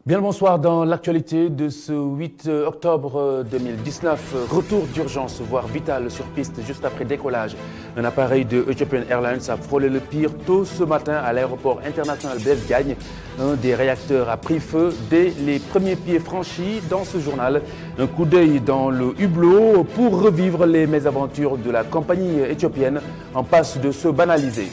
Bien le bonsoir dans l'actualité de ce 8 octobre 2019. Retour d'urgence, voire vital sur piste juste après décollage. Un appareil de Ethiopian Airlines a frôlé le pire tôt ce matin à l'aéroport international Blaise Diagne. Un des réacteurs a pris feu dès les premiers pieds franchis dans ce journal. Un coup d'œil dans le hublot pour revivre les mésaventures de la compagnie éthiopienne en passe de se banaliser.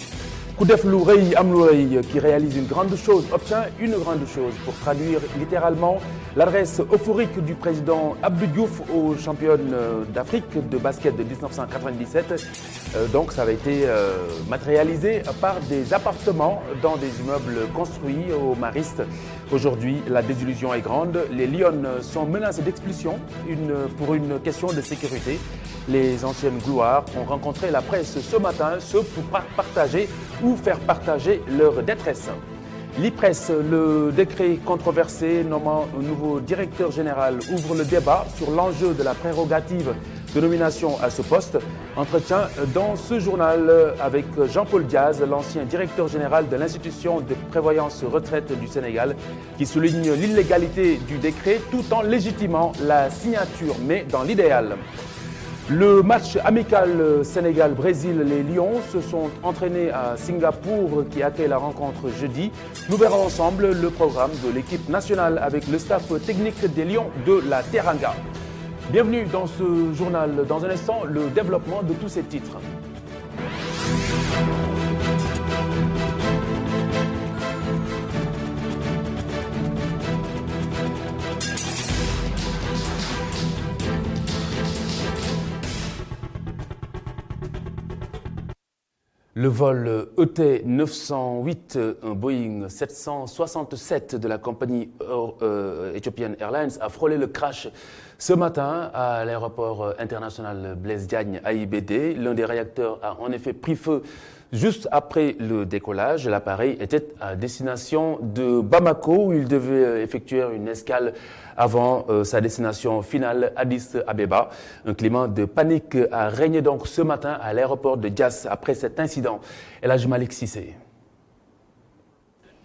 Koudef Lourey Amlourey, qui réalise une grande chose, obtient une grande chose pour traduire littéralement l'adresse euphorique du président Abdou Diouf aux championnes d'Afrique de basket de 1997. Donc ça avait été matérialisé par des appartements dans des immeubles construits au Mariste. Aujourd'hui, la désillusion est grande. Les Lions sont menacés d'expulsion pour une question de sécurité. Les anciennes gloires ont rencontré la presse ce matin, ce pour partager ou faire partager leur détresse. L'IPRES, le décret controversé nommant un nouveau directeur général, ouvre le débat sur l'enjeu de la prérogative de nomination à ce poste. Entretien dans ce journal avec Jean-Paul Diaz, l'ancien directeur général de l'institution de prévoyance retraite du Sénégal, qui souligne l'illégalité du décret tout en légitimant la signature, mais dans l'idéal. Le match amical Sénégal-Brésil, les Lions se sont entraînés à Singapour qui accueille la rencontre jeudi. Nous verrons ensemble le programme de l'équipe nationale avec le staff technique des Lions de la Teranga. Bienvenue dans ce journal. Dans un instant, le développement de tous ces titres. Le vol ET908, un Boeing 767 de la compagnie Ethiopian Airlines, a frôlé le crash ce matin à l'aéroport international Blaise Diagne AIBD. L'un des réacteurs a en effet pris feu juste après le décollage. L'appareil était à destination de Bamako où il devait effectuer une escale avant sa destination finale, Addis Abeba. Un climat de panique a régné donc ce matin à l'aéroport de Diass après cet incident. El Hadj Malick Cissé.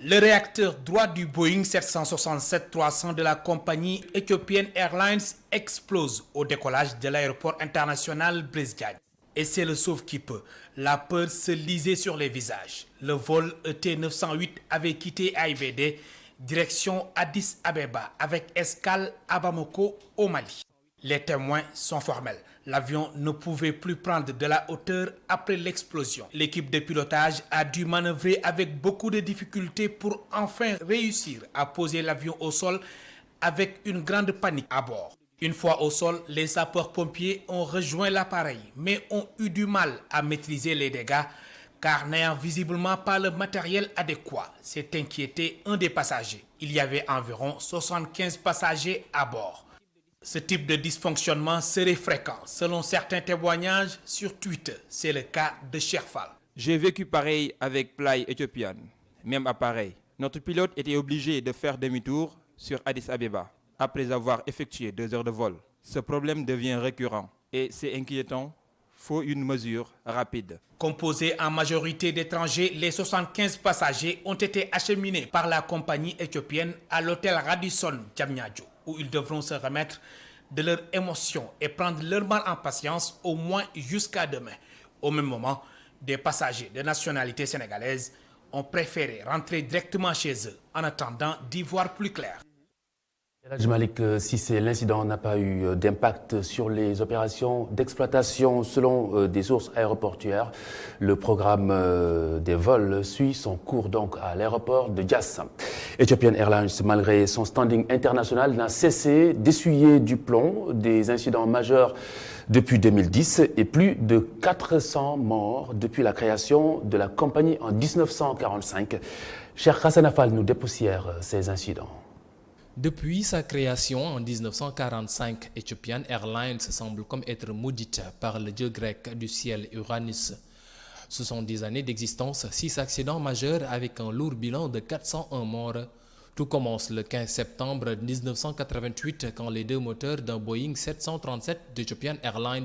Le réacteur droit du Boeing 767-300 de la compagnie Ethiopian Airlines explose au décollage de l'aéroport international Blaise Diagne. Et c'est le sauve-qui-peut. La peur se lisait sur les visages. Le vol ET908 avait quitté AIBD, direction Addis Abeba, avec escale à Bamako au Mali. Les témoins sont formels. L'avion ne pouvait plus prendre de la hauteur après l'explosion. L'équipe de pilotage a dû manœuvrer avec beaucoup de difficultés pour enfin réussir à poser l'avion au sol avec une grande panique à bord. Une fois au sol, les sapeurs-pompiers ont rejoint l'appareil, mais ont eu du mal à maîtriser les dégâts, car n'ayant visiblement pas le matériel adéquat, s'est inquiété un des passagers. Il y avait environ 75 passagers à bord. Ce type de dysfonctionnement serait fréquent, selon certains témoignages sur Twitter. C'est le cas de Sherfal. J'ai vécu pareil avec Fly Ethiopian, même appareil. Notre pilote était obligé de faire demi-tour sur Addis Abeba après avoir effectué 2 heures de vol. Ce problème devient récurrent et c'est inquiétant. Faut une mesure rapide. Composé en majorité d'étrangers, les 75 passagers ont été acheminés par la compagnie éthiopienne à l'hôtel Radisson Diamniadio, où ils devront se remettre de leurs émotions et prendre leur mal en patience au moins jusqu'à demain. Au même moment, des passagers de nationalité sénégalaise ont préféré rentrer directement chez eux en attendant d'y voir plus clair. El Hadj Malick Cissé, l'incident n'a pas eu d'impact sur les opérations d'exploitation selon des sources aéroportuaires. Le programme des vols suit son cours donc à l'aéroport de Diass. Ethiopian Airlines, malgré son standing international, n'a cessé d'essuyer du plomb, des incidents majeurs depuis 2010 et plus de 400 morts depuis la création de la compagnie en 1945. Cheikh Hassan Affal nous dépoussière ces incidents. Depuis sa création en 1945, Ethiopian Airlines semble comme être maudite par le dieu grec du ciel Uranus. 70 années d'existence, 6 accidents majeurs avec un lourd bilan de 401 morts. Tout commence le 15 septembre 1988 quand les 2 moteurs d'un Boeing 737 d'Ethiopian Airlines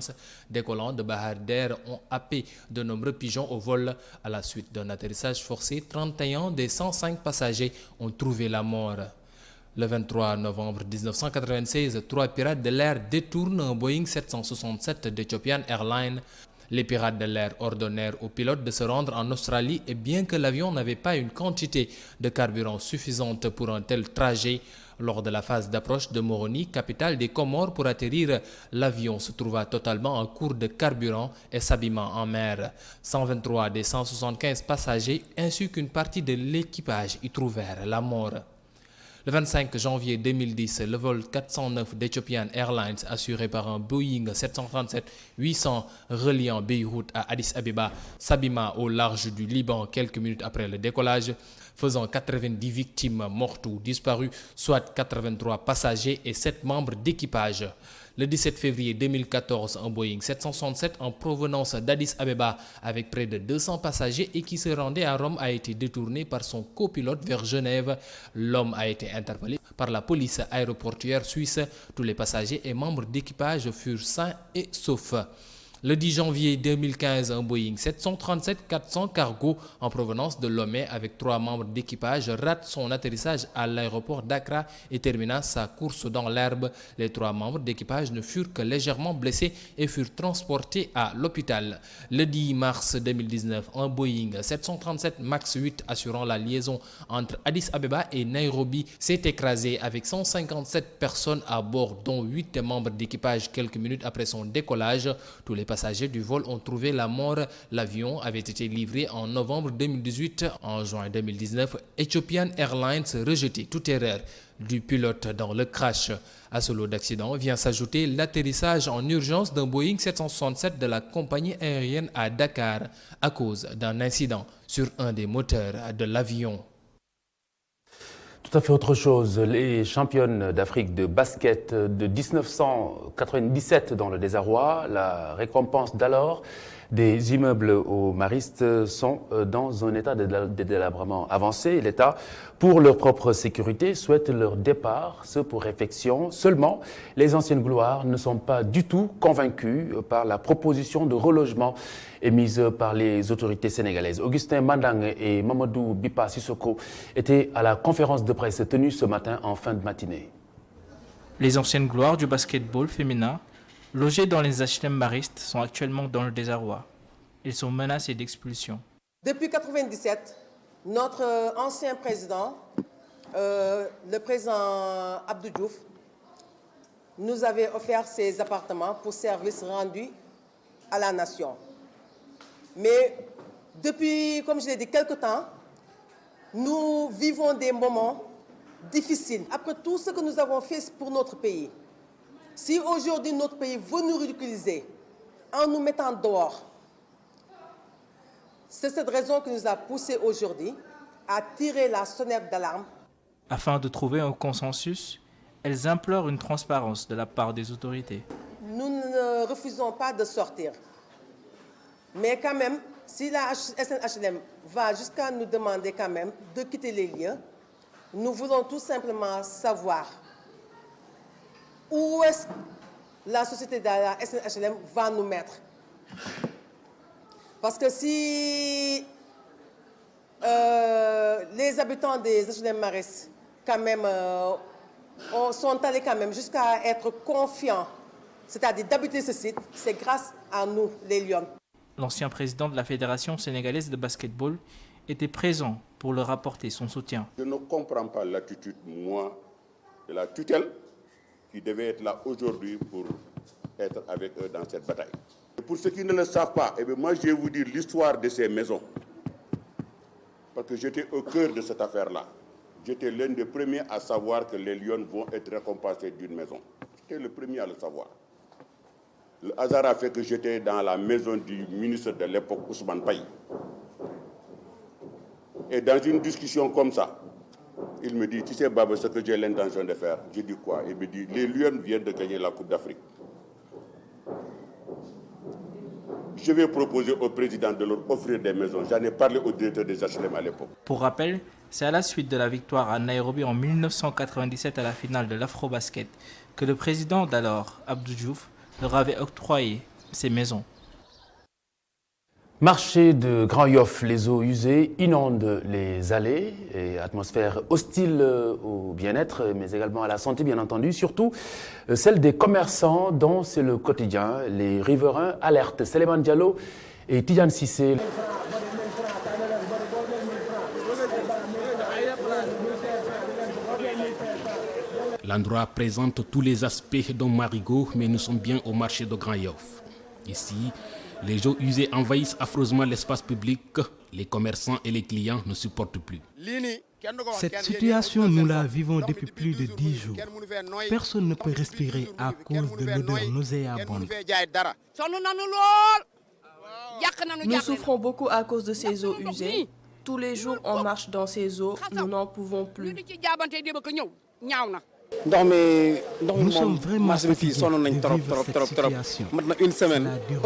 décollant de Bahar Dar ont happé de nombreux pigeons au vol. À la suite d'un atterrissage forcé, 31 des 105 passagers ont trouvé la mort. Le 23 novembre 1996, 3 pirates de l'air détournent un Boeing 767 d'Ethiopian Airlines. Les pirates de l'air ordonnèrent aux pilotes de se rendre en Australie et bien que l'avion n'avait pas une quantité de carburant suffisante pour un tel trajet, lors de la phase d'approche de Moroni, capitale des Comores, pour atterrir, l'avion se trouva totalement en court de carburant et s'abîma en mer. 123 des 175 passagers ainsi qu'une partie de l'équipage y trouvèrent la mort. Le 25 janvier 2010, le vol 409 d'Ethiopian Airlines assuré par un Boeing 737-800 reliant Beyrouth à Addis Abeba s'abîma au large du Liban quelques minutes après le décollage, faisant 90 victimes mortes ou disparues, soit 83 passagers et 7 membres d'équipage. Le 17 février 2014, un Boeing 767 en provenance d'Addis Abeba avec près de 200 passagers et qui se rendait à Rome a été détourné par son copilote vers Genève. L'homme a été interpellé par la police aéroportuaire suisse. Tous les passagers et membres d'équipage furent sains et saufs. Le 10 janvier 2015, un Boeing 737-400 cargo en provenance de Lomé avec 3 membres d'équipage rate son atterrissage à l'aéroport d'Accra et termina sa course dans l'herbe. Les 3 membres d'équipage ne furent que légèrement blessés et furent transportés à l'hôpital. Le 10 mars 2019, un Boeing 737 MAX 8 assurant la liaison entre Addis Abeba et Nairobi s'est écrasé avec 157 personnes à bord, dont 8 membres d'équipage quelques minutes après son décollage. Tous les passagers du vol ont trouvé la mort. L'avion avait été livré en novembre 2018. En juin 2019, Ethiopian Airlines rejetait toute erreur du pilote dans le crash. À ce lot d'accidents vient s'ajouter l'atterrissage en urgence d'un Boeing 767 de la compagnie aérienne à Dakar à cause d'un incident sur un des moteurs de l'avion. Tout à fait autre chose. Les championnes d'Afrique de basket de 1997 dans le désarroi, la récompense d'alors des immeubles aux Maristes sont dans un état de délabrement avancé. L'État, pour leur propre sécurité, souhaite leur départ, ce pour réflexion. Seulement, les anciennes gloires ne sont pas du tout convaincus par la proposition de relogement émise par les autorités sénégalaises. Augustin Mandang et Mamadou Bipa Sissoko étaient à la conférence de presse tenue ce matin en fin de matinée. Les anciennes gloires du basketball féminin logés dans les HLM Maristes sont actuellement dans le désarroi. Ils sont menacés d'expulsion. Depuis 1997, notre ancien président, le président Abdou Diouf, nous avait offert ses appartements pour services rendus à la nation. Mais depuis, comme je l'ai dit, quelque temps, nous vivons des moments difficiles. Après tout ce que nous avons fait pour notre pays, si aujourd'hui notre pays veut nous ridiculiser en nous mettant dehors, c'est cette raison qui nous a poussé aujourd'hui à tirer la sonnette d'alarme. Afin de trouver un consensus, elles implorent une transparence de la part des autorités. Nous ne refusons pas de sortir. Mais quand même, si la SNHLM va jusqu'à nous demander quand même de quitter les lieux, nous voulons tout simplement savoir où est-ce que la société de la SNHLM va nous mettre. Parce que si les habitants des HLM Maristes quand même sont allés quand même jusqu'à être confiants, c'est-à-dire d'habiter ce site, c'est grâce à nous, les Lions. L'ancien président de la Fédération sénégalaise de basketball était présent pour leur apporter son soutien. Je ne comprends pas l'attitude, moi, de la tutelle qui devait être là aujourd'hui pour être avec eux dans cette bataille. Et pour ceux qui ne le savent pas, eh bien moi je vais vous dire l'histoire de ces maisons. Parce que j'étais au cœur de cette affaire-là. J'étais l'un des premiers à savoir que les Lions vont être récompensés d'une maison. J'étais le premier à le savoir. Le hasard a fait que j'étais dans la maison du ministre de l'époque, Ousmane Paye. Et dans une discussion comme ça, il me dit, tu sais Baba, ce que j'ai l'intention de faire. Je dis quoi? Il me dit, les Lions viennent de gagner la Coupe d'Afrique. Je vais proposer au président de leur offrir des maisons. J'en ai parlé au directeur des HLM à l'époque. Pour rappel, c'est à la suite de la victoire à Nairobi en 1997 à la finale de l'Afrobasket que le président d'alors, Abdou Diouf, leur avait octroyé ces maisons. Marché de Grand Yoff, les eaux usées inondent les allées et atmosphère hostile au bien-être, mais également à la santé, bien entendu, surtout celle des commerçants dont c'est le quotidien. Les riverains alertent. Séléman Diallo et Tidiane Cissé. L'endroit présente tous les aspects d'un marigot, mais nous sommes bien au marché de Grand Yoff. Ici, les eaux usées envahissent affreusement l'espace public. Les commerçants et les clients ne supportent plus. Cette situation, nous la vivons depuis plus de 10 jours. Personne ne peut respirer à cause de l'odeur nauséabonde. Nous souffrons beaucoup à cause de ces eaux usées. Tous les jours, on marche dans ces eaux. Nous n'en pouvons plus. Nous sommes vraiment fatigués de vivre cette situation. Cela dure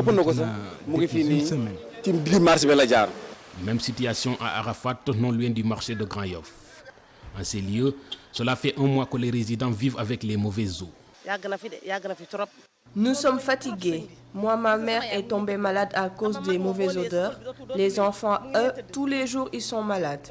depuis une semaine. Même situation à Arafat, non loin du marché de Grand Yoff. En ces lieux, cela fait un mois que les résidents vivent avec les mauvaises eaux. Nous sommes fatigués. Moi, ma mère est tombée malade à cause des mauvaises odeurs. Les enfants, eux, tous les jours, ils sont malades.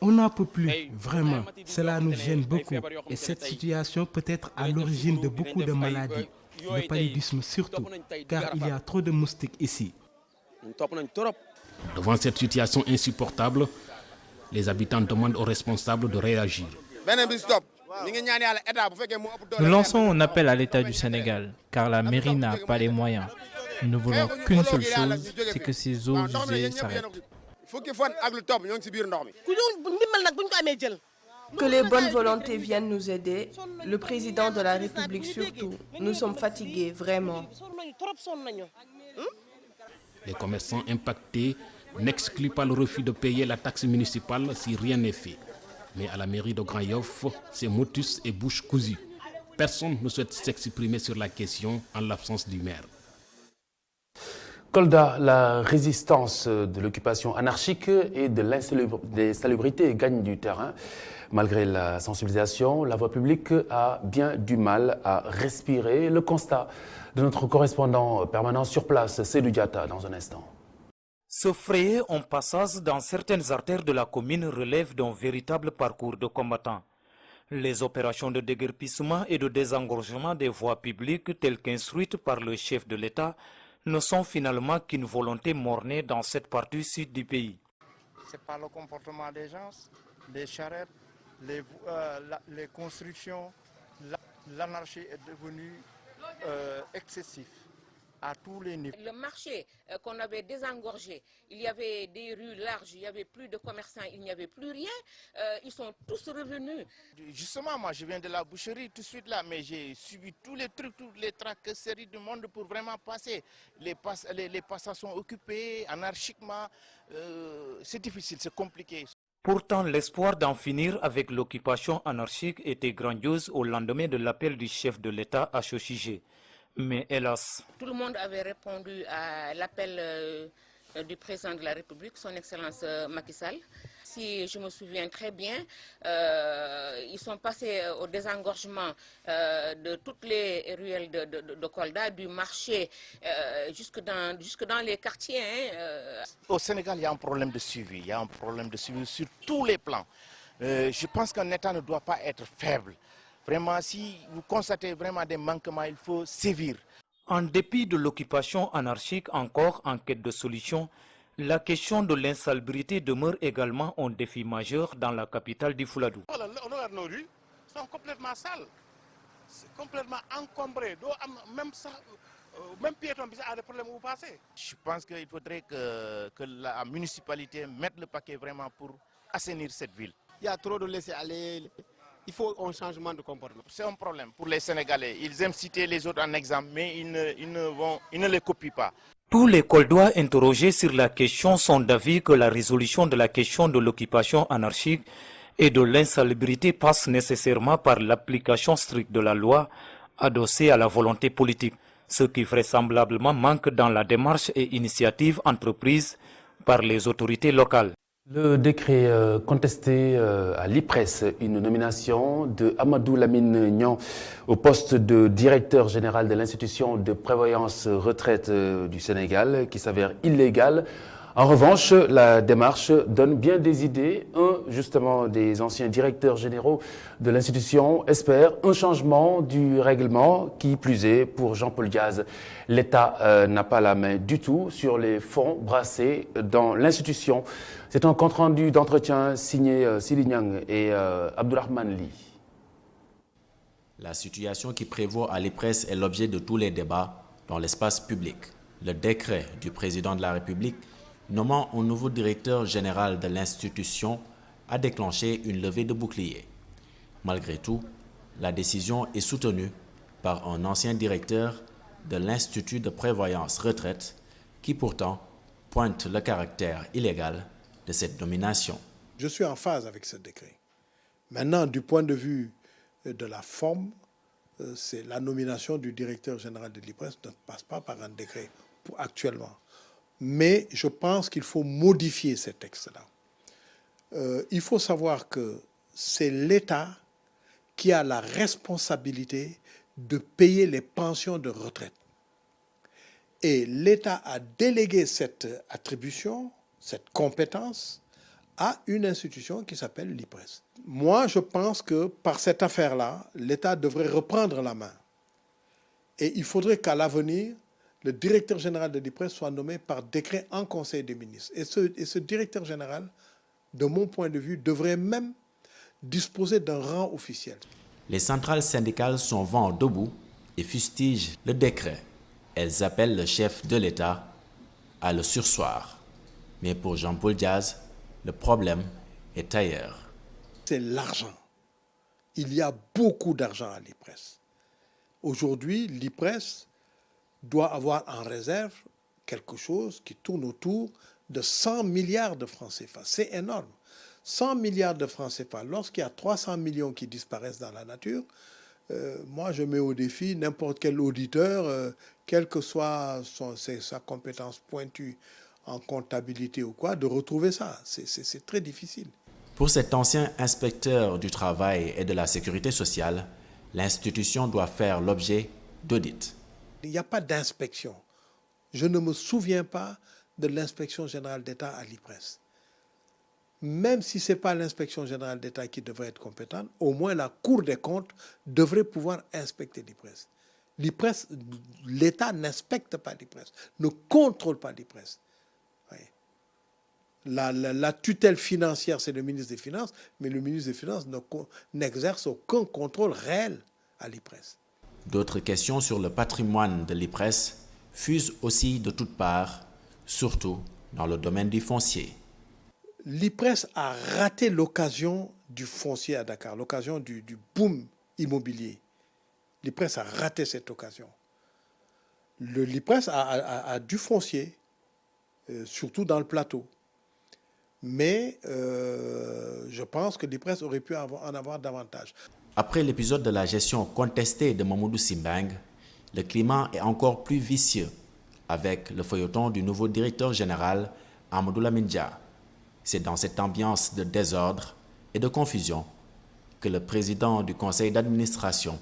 On n'en peut plus, vraiment. Cela nous gêne beaucoup. Et cette situation peut être à l'origine de beaucoup de maladies. Le paludisme surtout, car il y a trop de moustiques ici. Devant cette situation insupportable, les habitants demandent aux responsables de réagir. Nous lançons un appel à l'État du Sénégal, car la mairie n'a pas les moyens. Nous ne voulons qu'une seule chose, c'est que ces eaux usées s'arrêtent. Que les bonnes volontés viennent nous aider, le président de la République surtout. Nous sommes fatigués, vraiment. Les commerçants impactés n'excluent pas le refus de payer la taxe municipale si rien n'est fait. Mais à la mairie de Grand Yoff, c'est motus et bouche cousue. Personne ne souhaite s'exprimer sur la question en l'absence du maire. Kolda, la résistance de l'occupation anarchique et de l'insalubrité gagne du terrain. Malgré la sensibilisation, la voie publique a bien du mal à respirer. Le constat de notre correspondant permanent sur place, Seydou Diatta, dans un instant. Se frayer en passage dans certaines artères de la commune relève d'un véritable parcours de combattants. Les opérations de déguerpissement et de désengorgement des voies publiques telles qu'instruites par le chef de l'État ne sont finalement qu'une volonté mornée dans cette partie sud du pays. C'est pas le comportement des gens, les charrettes, les constructions, l'anarchie est devenue excessive à tous les niveaux. Le marché qu'on avait désengorgé, il y avait des rues larges, il n'y avait plus de commerçants, il n'y avait plus rien. Ils sont tous revenus. Justement, moi je viens de la boucherie tout de suite là, mais j'ai subi tous les trucs, toutes les tracasseries du monde pour vraiment passer. Les passages sont occupés anarchiquement, c'est difficile, c'est compliqué. Pourtant, l'espoir d'en finir avec l'occupation anarchique était grandiose au lendemain de l'appel du chef de l'État à Chochigé. Mais hélas. Tout le monde avait répondu à l'appel du président de la République, son Excellence Macky Sall. Si je me souviens très bien, ils sont passés au désengorgement de toutes les ruelles de Kolda, du marché jusque dans les quartiers. Au Sénégal, il y a un problème de suivi. Il y a un problème de suivi sur tous les plans. Je pense qu'un État ne doit pas être faible. Vraiment, si vous constatez vraiment des manquements, il faut sévir. En dépit de l'occupation anarchique encore en quête de solution, la question de l'insalubrité demeure également un défi majeur dans la capitale du Fouladou. Nos rues sont complètement sales, complètement encombrées. Même piéton a des problèmes où passer. Je pense qu'il faudrait que la municipalité mette le paquet vraiment pour assainir cette ville. Il y a trop de laisser-aller. Il faut un changement de comportement. C'est un problème pour les Sénégalais. Ils aiment citer les autres en exemple, mais ils ne les copient pas. Tous les Koldois interrogés sur la question sont d'avis que la résolution de la question de l'occupation anarchique et de l'insalubrité passe nécessairement par l'application stricte de la loi adossée à la volonté politique, ce qui vraisemblablement manque dans la démarche et initiative entreprise par les autorités locales. Le décret contesté à l'IPRES, une nomination de Amadou Lamine Niang au poste de directeur général de l'institution de prévoyance retraite du Sénégal qui s'avère illégale. En revanche, la démarche donne bien des idées. Un, justement, des anciens directeurs généraux de l'institution espère un changement du règlement, qui plus est pour Jean-Paul Diaz. L'État n'a pas la main du tout sur les fonds brassés dans l'institution. C'est un compte-rendu d'entretien signé Sili Niang et Abdourahmane Ly. La situation qui prévaut à l'IPRES est l'objet de tous les débats dans l'espace public. Le décret du président de la République nommant un nouveau directeur général de l'institution a déclenché une levée de bouclier. Malgré tout, la décision est soutenue par un ancien directeur de l'Institut de prévoyance retraite qui pourtant pointe le caractère illégal de cette nomination. Je suis en phase avec ce décret. Maintenant, du point de vue de la forme, c'est la nomination du directeur général de l'IPRES ne passe pas par un décret actuellement. Mais je pense qu'il faut modifier ces textes-là. Il faut savoir que c'est l'État qui a la responsabilité de payer les pensions de retraite. Et l'État a délégué cette attribution, cette compétence, à une institution qui s'appelle l'IPRES. Moi, je pense que par cette affaire-là, l'État devrait reprendre la main. Et il faudrait qu'à l'avenir, le directeur général de l'IPRES soit nommé par décret en Conseil des ministres. Et ce directeur général, de mon point de vue, devrait même disposer d'un rang officiel. Les centrales syndicales sont vent debout et fustigent le décret. Elles appellent le chef de l'État à le surseoir. Mais pour Jean-Paul Diaz, le problème est ailleurs. C'est l'argent. Il y a beaucoup d'argent à l'IPRES. Aujourd'hui, l'IPRES doit avoir en réserve quelque chose qui tourne autour de 100 milliards de francs CFA. C'est énorme. 100 milliards de francs CFA, lorsqu'il y a 300 millions qui disparaissent dans la nature, moi je mets au défi n'importe quel auditeur, quelle que soit sa compétence pointue en comptabilité ou quoi, de retrouver ça. C'est très difficile. Pour cet ancien inspecteur du travail et de la sécurité sociale, l'institution doit faire l'objet d'audits. Il n'y a pas d'inspection. Je ne me souviens pas de l'inspection générale d'État à l'IPRES. Même si ce n'est pas l'inspection générale d'État qui devrait être compétente, au moins la Cour des comptes devrait pouvoir inspecter l'IPRES. L'IPRES, l'État n'inspecte pas l'IPRES, ne contrôle pas l'IPRES. La tutelle financière, c'est le ministre des Finances, mais le ministre des Finances n'exerce aucun contrôle réel à l'IPRES. D'autres questions sur le patrimoine de l'IPRES fusent aussi de toutes parts, surtout dans le domaine du foncier. L'IPRES a raté l'occasion du foncier à Dakar, l'occasion du boom immobilier. L'IPRES a raté cette occasion. L'IPRES a du foncier, surtout dans le plateau. Mais je pense que l'IPRES aurait pu en avoir davantage. Après l'épisode de la gestion contestée de Mamadou Simbang, le climat est encore plus vicieux avec le feuilleton du nouveau directeur général Amadou Lamine Niang. C'est dans cette ambiance de désordre et de confusion que le président du conseil d'administration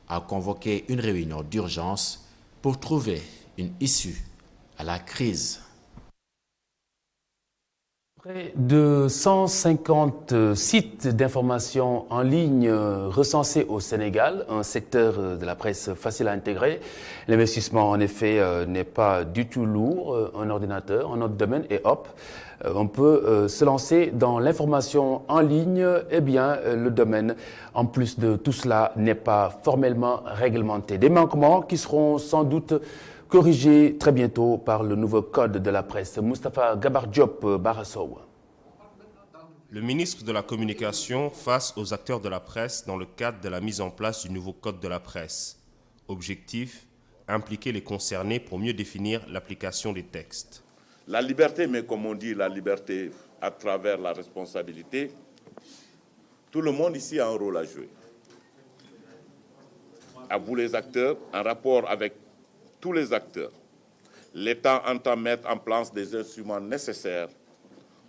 a convoqué une réunion d'urgence pour trouver une issue à la crise. Près de 150 sites d'information en ligne recensés au Sénégal, un secteur de la presse facile à intégrer. L'investissement, en effet, n'est pas du tout lourd. Un ordinateur, un autre domaine, et hop, on peut se lancer dans l'information en ligne. Eh bien, le domaine, en plus de tout cela, n'est pas formellement réglementé. Des manquements qui seront sans doute corrigé très bientôt par le nouveau code de la presse. Moustapha Gabar Diop Barasow. Le ministre de la Communication face aux acteurs de la presse dans le cadre de la mise en place du nouveau code de la presse. Objectif, impliquer les concernés pour mieux définir l'application des textes. La liberté, mais comme on dit, la liberté à travers la responsabilité, tout le monde ici a un rôle à jouer. À vous les acteurs, en rapport avec tous les acteurs, l'État entend mettre en place des instruments nécessaires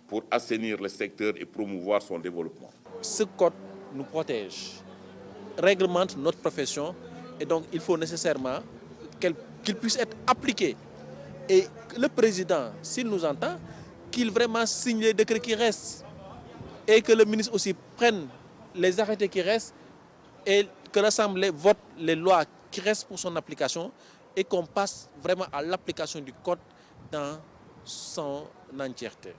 pour assainir le secteur et promouvoir son développement. Ce code nous protège, réglemente notre profession et donc il faut nécessairement qu'il puisse être appliqué. Et le président, s'il nous entend, qu'il vraiment signe les décrets qui restent et que le ministre aussi prenne les arrêtés qui restent et que l'Assemblée vote les lois qui restent pour son application et qu'on passe vraiment à l'application du code dans son entièreté.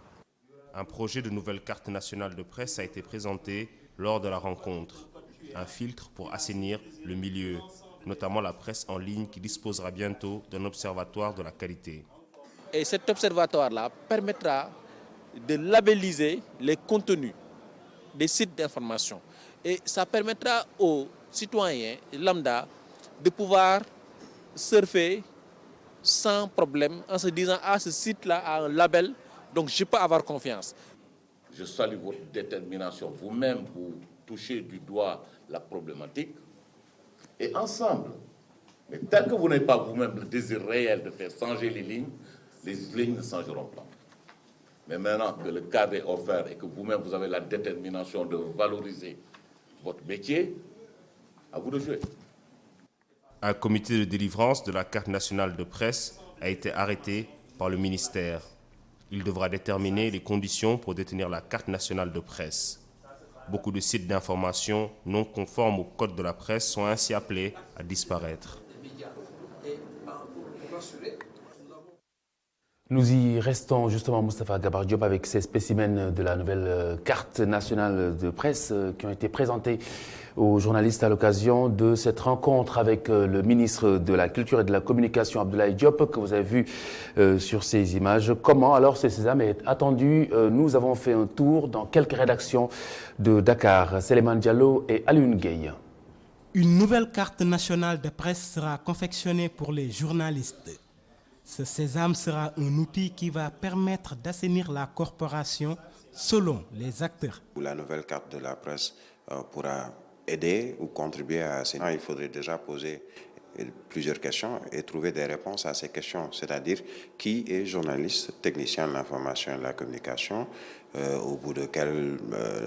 Un projet de nouvelle carte nationale de presse a été présenté lors de la rencontre. Un filtre pour assainir le milieu, notamment la presse en ligne qui disposera bientôt d'un observatoire de la qualité. Et cet observatoire-là permettra de labelliser les contenus des sites d'information. Et ça permettra aux citoyens lambda de pouvoir surfer sans problème en se disant « Ah, ce site-là a un label, donc je peux avoir confiance ». Je salue votre détermination. Vous-même, vous touchez du doigt la problématique. Et ensemble, mais tant que vous n'avez pas vous-même le désir réel de faire changer les lignes ne changeront pas. Mais maintenant que le cadre est offert et que vous-même, vous avez la détermination de valoriser votre métier, à vous de jouer. Un comité de délivrance de la carte nationale de presse a été arrêté par le ministère. Il devra déterminer les conditions pour détenir la carte nationale de presse. Beaucoup de sites d'information non conformes au code de la presse sont ainsi appelés à disparaître. Nous y restons justement, Moustapha Gabar Diop, avec ces spécimens de la nouvelle carte nationale de presse qui ont été présentés aux journalistes à l'occasion de cette rencontre avec le ministre de la Culture et de la Communication, Abdoulaye Diop, que vous avez vu sur ces images. Comment alors ce sésame est attendu? Nous avons fait un tour dans quelques rédactions de Dakar. Séléman Diallo et Alioune Gueye. Une nouvelle carte nationale de presse sera confectionnée pour les journalistes. Ce sésame sera un outil qui va permettre d'assainir la corporation selon les acteurs. La nouvelle carte de la presse pourra aider ou contribuer à assainir. Il faudrait déjà poser plusieurs questions et trouver des réponses à ces questions, c'est-à-dire qui est journaliste, technicien de l'information et de la communication, au bout de quel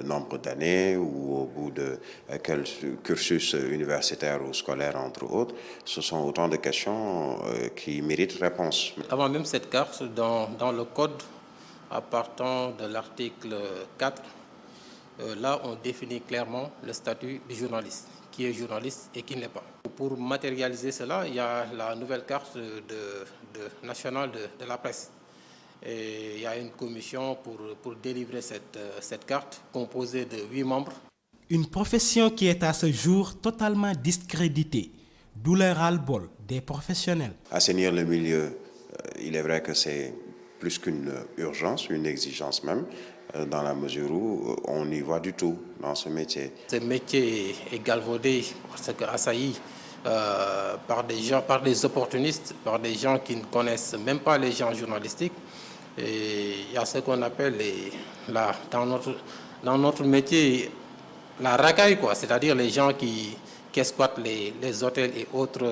nombre d'années ou au bout de quel cursus universitaire ou scolaire, entre autres. Ce sont autant de questions qui méritent réponse. Avant même cette carte, dans le code, à partir de l'article 4, là on définit clairement le statut du journaliste, qui est journaliste et qui ne l'est pas. Pour matérialiser cela, il y a la nouvelle carte nationale de la presse. Et il y a une commission pour délivrer cette carte composée de 8 membres. Une profession qui est à ce jour totalement discréditée, d'où le ras-le-bol des professionnels. Assainir le milieu, il est vrai que c'est plus qu'une urgence, une exigence même, dans la mesure où on y voit du tout dans ce métier. Ce métier est galvaudé parce qu'assailli par des gens, par des opportunistes, par des gens qui ne connaissent même pas les gens journalistiques. Et il y a ce qu'on appelle dans notre métier la racaille, quoi, c'est-à-dire les gens qui exploitent les hôtels et autres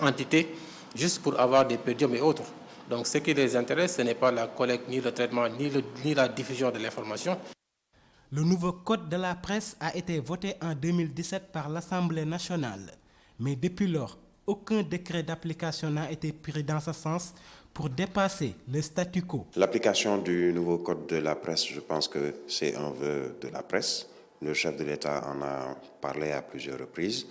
entités juste pour avoir des pédiums et autres. Donc ce qui les intéresse, ce n'est pas la collecte, ni le traitement, ni la diffusion de l'information. Le nouveau code de la presse a été voté en 2017 par l'Assemblée nationale. Mais depuis lors, aucun décret d'application n'a été pris dans ce sens pour dépasser le statu quo. L'application du nouveau code de la presse, je pense que c'est un vœu de la presse. Le chef de l'État en a parlé à plusieurs reprises.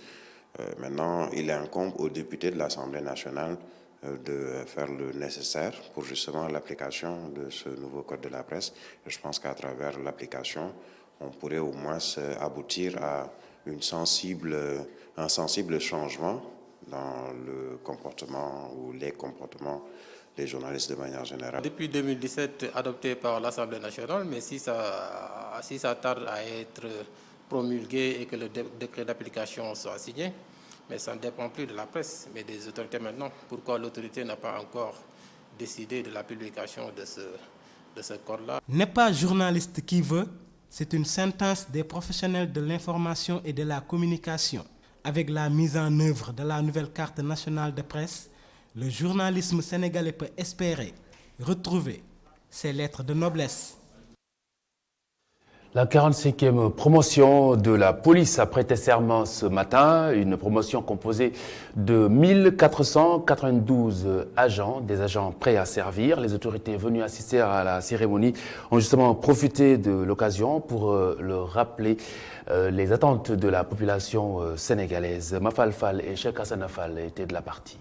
Maintenant, il incombe aux députés de l'Assemblée nationale de faire le nécessaire pour justement l'application de ce nouveau code de la presse. Et je pense qu'à travers l'application, on pourrait au moins aboutir à un sensible changement dans le comportement ou les comportements des journalistes de manière générale. Depuis 2017, adopté par l'Assemblée nationale, mais si ça tarde à être promulgué et que le décret d'application soit signé, mais ça ne dépend plus de la presse, mais des autorités maintenant. Pourquoi l'autorité n'a pas encore décidé de la publication de ce code-là? N'est pas journaliste qui veut, c'est une sentence des professionnels de l'information et de la communication. Avec la mise en œuvre de la nouvelle carte nationale de presse, le journalisme sénégalais peut espérer retrouver ces lettres de noblesse. La 45e promotion de la police a prêté serment ce matin, une promotion composée de 1492 agents, des agents prêts à servir. Les autorités venues assister à la cérémonie ont justement profité de l'occasion pour leur rappeler les attentes de la population sénégalaise. Mafal Fall et Cheikh Hassan Fall étaient de la partie.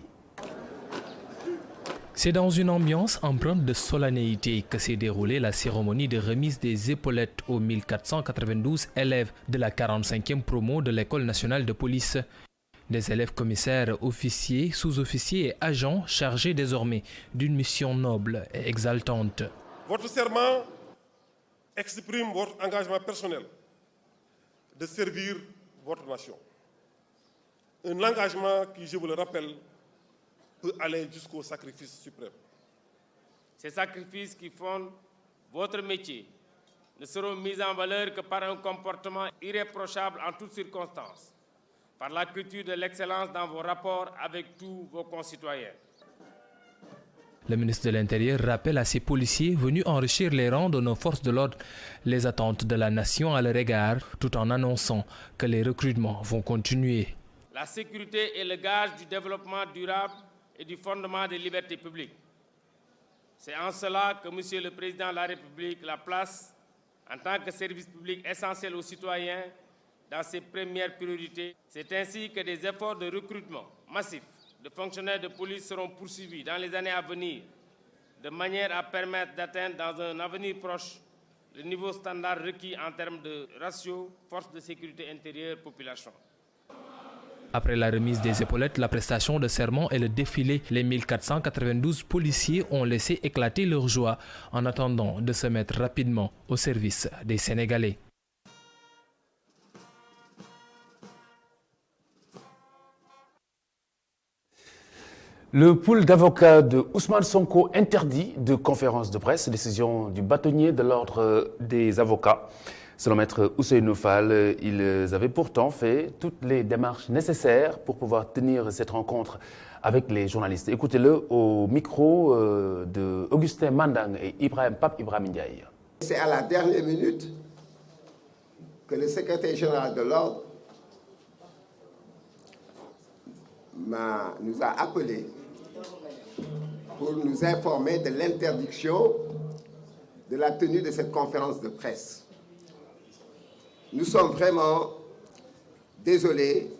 C'est dans une ambiance empreinte de solennité que s'est déroulée la cérémonie de remise des épaulettes aux 1492 élèves de la 45e promo de l'École nationale de police. Des élèves commissaires, officiers, sous-officiers et agents chargés désormais d'une mission noble et exaltante. Votre serment exprime votre engagement personnel de servir votre nation. Un engagement qui, je vous le rappelle, peut aller jusqu'au sacrifice suprême. Ces sacrifices qui fondent votre métier ne seront mis en valeur que par un comportement irréprochable en toutes circonstances, par la culture de l'excellence dans vos rapports avec tous vos concitoyens. Le ministre de l'Intérieur rappelle à ces policiers venus enrichir les rangs de nos forces de l'ordre les attentes de la nation à leur égard, tout en annonçant que les recrutements vont continuer. La sécurité est le gage du développement durable et du fondement des libertés publiques. C'est en cela que Monsieur le Président de la République la place, en tant que service public essentiel aux citoyens, dans ses premières priorités. C'est ainsi que des efforts de recrutement massif de fonctionnaires de police seront poursuivis dans les années à venir, de manière à permettre d'atteindre dans un avenir proche le niveau standard requis en termes de ratio force de sécurité intérieure-population. Après la remise des épaulettes, la prestation de serment et le défilé, les 1492 policiers ont laissé éclater leur joie en attendant de se mettre rapidement au service des Sénégalais. Le pool d'avocats de Ousmane Sonko interdit de conférence de presse, décision du bâtonnier de l'ordre des avocats. Selon Maître Ousseynou Fall, ils avaient pourtant fait toutes les démarches nécessaires pour pouvoir tenir cette rencontre avec les journalistes. Écoutez-le au micro de Augustin Mandang et Pape Ibrahim Ndiaye. C'est à la dernière minute que le secrétaire général de l'ordre nous a appelés pour nous informer de l'interdiction de la tenue de cette conférence de presse. Nous sommes vraiment désolés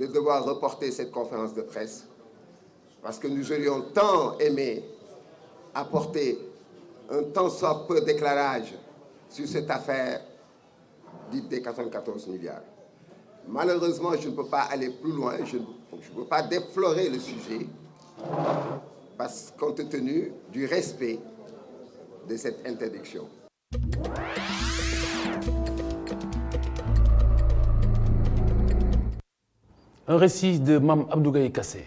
de devoir reporter cette conférence de presse parce que nous aurions tant aimé apporter un tant soit peu d'éclairage sur cette affaire dite des 94 milliards. Malheureusement, je ne peux pas aller plus loin, je ne peux pas déplorer le sujet parce compte tenu du respect de cette interdiction. Un récit de Mam Abdougaï Kassé.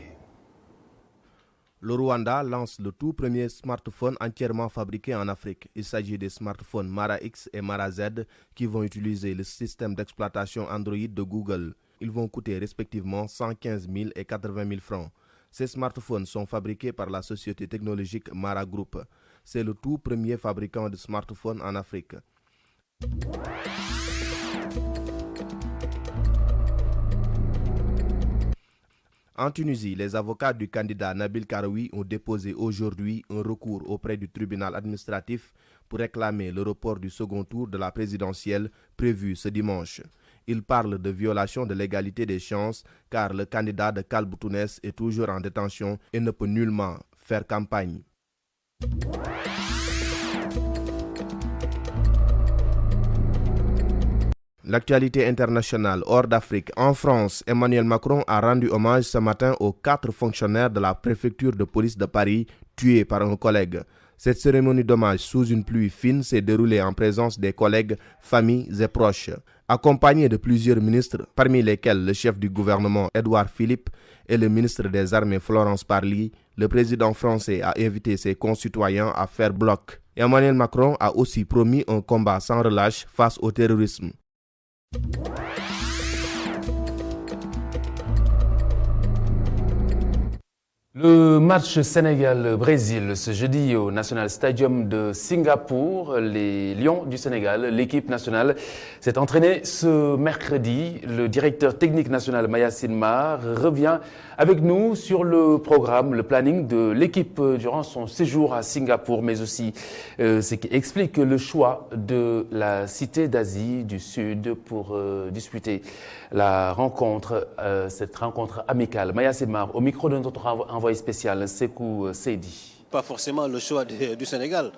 Le Rwanda lance le tout premier smartphone entièrement fabriqué en Afrique. Il s'agit des smartphones Mara X et Mara Z qui vont utiliser le système d'exploitation Android de Google. Ils vont coûter respectivement 115 000 et 80 000 francs. Ces smartphones sont fabriqués par la société technologique Mara Group. C'est le tout premier fabricant de smartphones en Afrique. En Tunisie, les avocats du candidat Nabil Karoui ont déposé aujourd'hui un recours auprès du tribunal administratif pour réclamer le report du second tour de la présidentielle prévu ce dimanche. Ils parlent de violation de l'égalité des chances car le candidat de Kalboutounès est toujours en détention et ne peut nullement faire campagne. L'actualité internationale hors d'Afrique. En France, Emmanuel Macron a rendu hommage ce matin aux 4 fonctionnaires de la préfecture de police de Paris tués par un collègue. Cette cérémonie d'hommage sous une pluie fine s'est déroulée en présence des collègues, familles et proches. Accompagné de plusieurs ministres, parmi lesquels le chef du gouvernement Édouard Philippe et le ministre des Armées Florence Parly, le président français a invité ses concitoyens à faire bloc. Emmanuel Macron a aussi promis un combat sans relâche face au terrorisme. Le match Sénégal-Brésil ce jeudi au National Stadium de Singapour. Les Lions du Sénégal, l'équipe nationale, s'est entraînée ce mercredi. Le directeur technique national Mayacine Mar revient avec nous sur le programme, le planning de l'équipe durant son séjour à Singapour, mais aussi ce qui explique le choix de la cité d'Asie du Sud pour disputer la rencontre, cette rencontre amicale. Mayacine Mar, au micro de notre envoyé spécial, Sekou Seydi. Pas forcément le choix du Sénégal,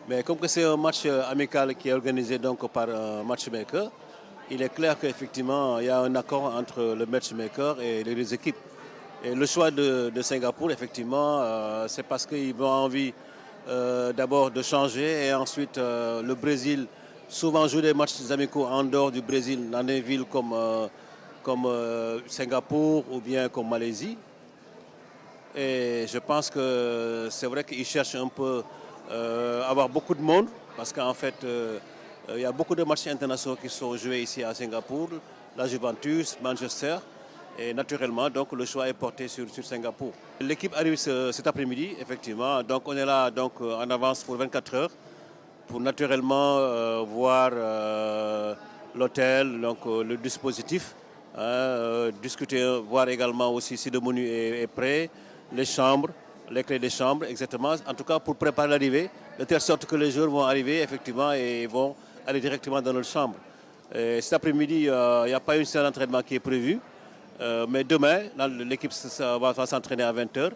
mais comme c'est un match amical qui est organisé donc par un matchmaker, il est clair qu'effectivement il y a un accord entre le matchmaker et les deux équipes. Et le choix de Singapour, effectivement, c'est parce qu'ils ont envie d'abord de changer et ensuite le Brésil souvent joue des matchs amicaux en dehors du Brésil, dans des villes comme Singapour ou bien comme Malaisie. Et je pense que c'est vrai qu'ils cherchent un peu à avoir beaucoup de monde parce qu'en fait, il y a beaucoup de matchs internationaux qui sont joués ici à Singapour, la Juventus, Manchester. Et naturellement, donc, le choix est porté sur Singapour. L'équipe arrive cet après-midi, effectivement. Donc on est là donc, en avance pour 24 heures pour naturellement voir l'hôtel, donc le dispositif, discuter, voir également aussi si le menu est prêt, les chambres, les clés des chambres, exactement. En tout cas, pour préparer l'arrivée, de telle sorte que les joueurs vont arriver, effectivement, et vont aller directement dans leur chambre. Et cet après-midi, il n'y a pas une séance d'entraînement qui est prévue. Mais demain, l'équipe va s'entraîner à 20h.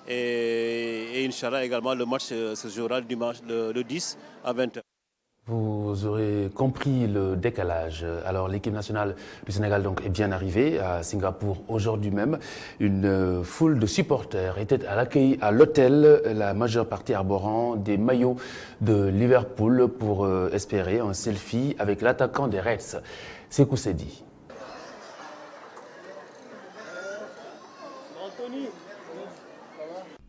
Et Inch'Allah, également, le match se jouera le 10 à 20h. Vous aurez compris le décalage. Alors l'équipe nationale du Sénégal donc, est bien arrivée à Singapour aujourd'hui même. Une foule de supporters était à l'accueil à l'hôtel, la majeure partie arborant des maillots de Liverpool pour espérer un selfie avec l'attaquant des Reds, Sekou Seydi.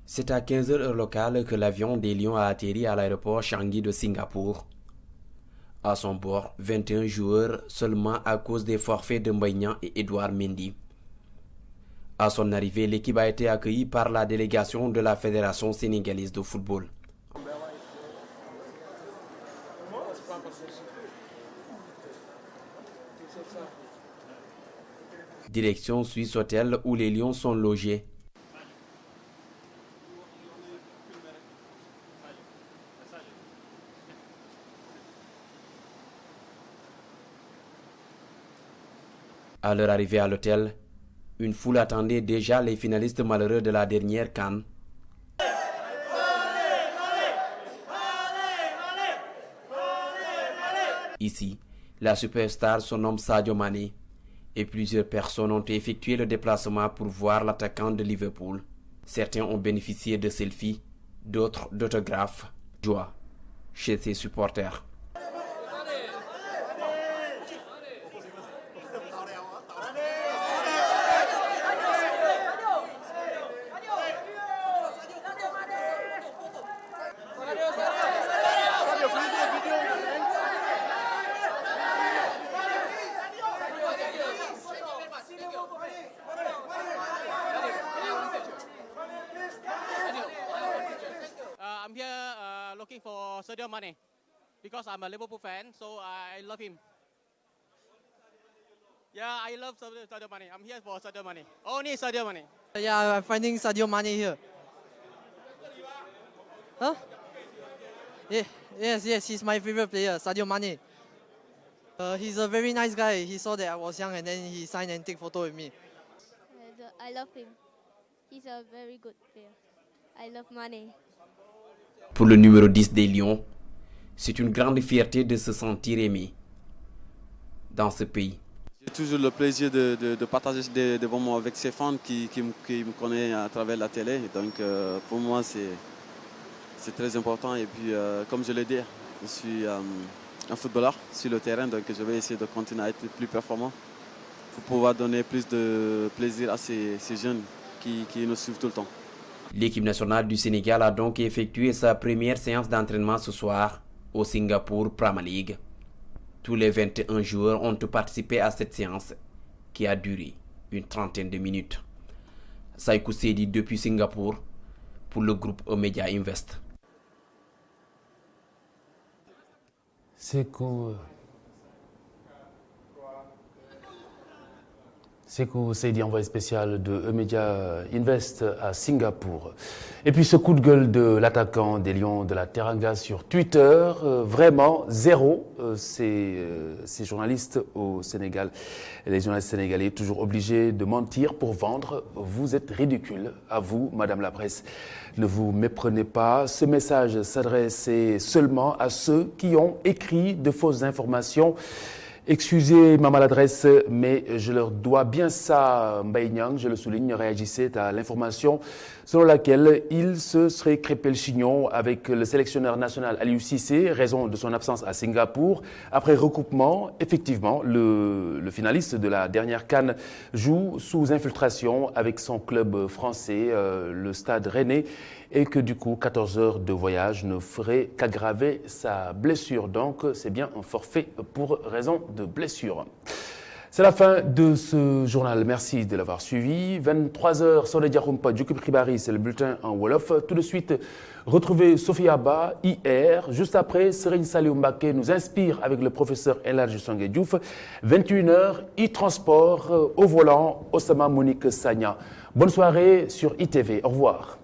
C'est à 15h heure locale que l'avion des Lions a atterri à l'aéroport Changi de Singapour. À son bord, 21 joueurs seulement à cause des forfaits de Mbaye et Edouard Mendy. À son arrivée, l'équipe a été accueillie par la délégation de la Fédération sénégalaise de football. Direction Swiss Hotel où les Lions sont logés. À leur arrivée à l'hôtel, une foule attendait déjà les finalistes malheureux de la dernière CAN. Ici, la superstar se nomme Sadio Mané et plusieurs personnes ont effectué le déplacement pour voir l'attaquant de Liverpool. Certains ont bénéficié de selfies, d'autres d'autographes. Joie chez ses supporters. I'm here looking for Sadio Mane because I'm a Liverpool fan, so I love him. Yeah, I love Sadio Mane. I'm here for Sadio Mane. Only Sadio Mane. Yeah, I'm finding Sadio Mane here. Huh? Yeah, yes, he's my favorite player, Sadio Mane. He's a very nice guy. He saw that I was young and then he signed and take photo with me. I love him. He's a very good player. I love Mane. Pour le numéro 10 des Lions, c'est une grande fierté de se sentir aimé dans ce pays. J'ai toujours le plaisir de partager des moments avec ces fans qui me connaissent à travers la télé. Donc pour moi, c'est très important. Et puis, comme je l'ai dit, je suis un footballeur sur le terrain, donc je vais essayer de continuer à être plus performant pour pouvoir donner plus de plaisir à ces jeunes qui nous suivent tout le temps. L'équipe nationale du Sénégal a donc effectué sa première séance d'entraînement ce soir au Singapour Premier League. Tous les 21 joueurs ont participé à cette séance qui a duré une trentaine de minutes. Saïkou Seydi depuis Singapour pour le groupe Emedia Invest. Sekou Seydi, envoyé spécial de Emedia Invest à Singapour. Et puis ce coup de gueule de l'attaquant des Lions de la Teranga sur Twitter, vraiment zéro. Ces journalistes au Sénégal, les journalistes sénégalais, toujours obligés de mentir pour vendre. Vous êtes ridicule, à vous, Madame la Presse. Ne vous méprenez pas. Ce message s'adressait seulement à ceux qui ont écrit de fausses informations. Excusez ma maladresse, mais je leur dois bien ça. Mbaye Niang, je le souligne, réagissait à l'information selon laquelle il se serait crêpé le chignon avec le sélectionneur national Aliou Cissé, raison de son absence à Singapour. Après recoupement, effectivement, le finaliste de la dernière CAN joue sous infiltration avec son club français, le Stade Rennais, et que du coup, 14 heures de voyage ne ferait qu'aggraver sa blessure. Donc, c'est bien un forfait pour raison de blessure. C'est la fin de ce journal. Merci de l'avoir suivi. 23h, Sode Diakoumpa, Djoukib Kribari, c'est le bulletin en Wolof. Tout de suite, retrouvez Sophie Abba, hier. Juste après, Serigne Saliou Mbaké nous inspire avec le professeur El Hadji Songué Diouf. 21h, e-transport, au volant, Osama Monique Sagna. Bonne soirée sur ITV. Au revoir.